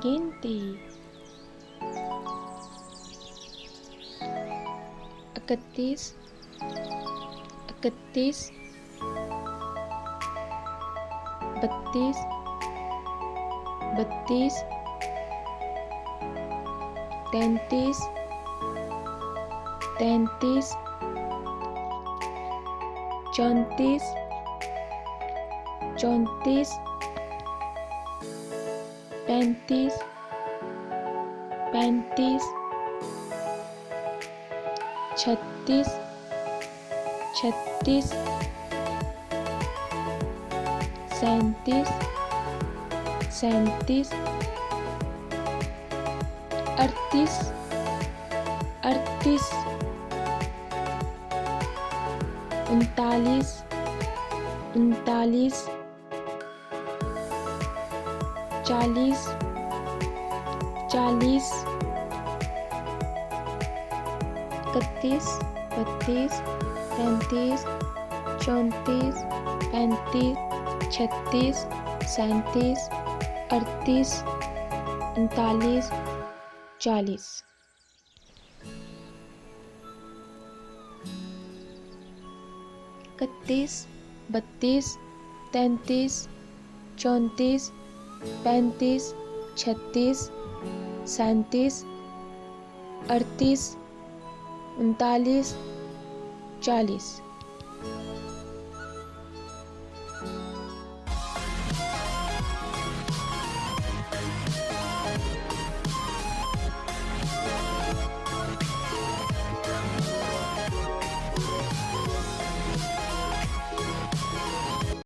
गिनती 31 31 32 32 33 33 34 34 35 35 36 36 37 37 38 38 39 39 40 40 31 32 33 34 35 36 37 38 39 40 31 32 33 34 35 36 37 38 39 40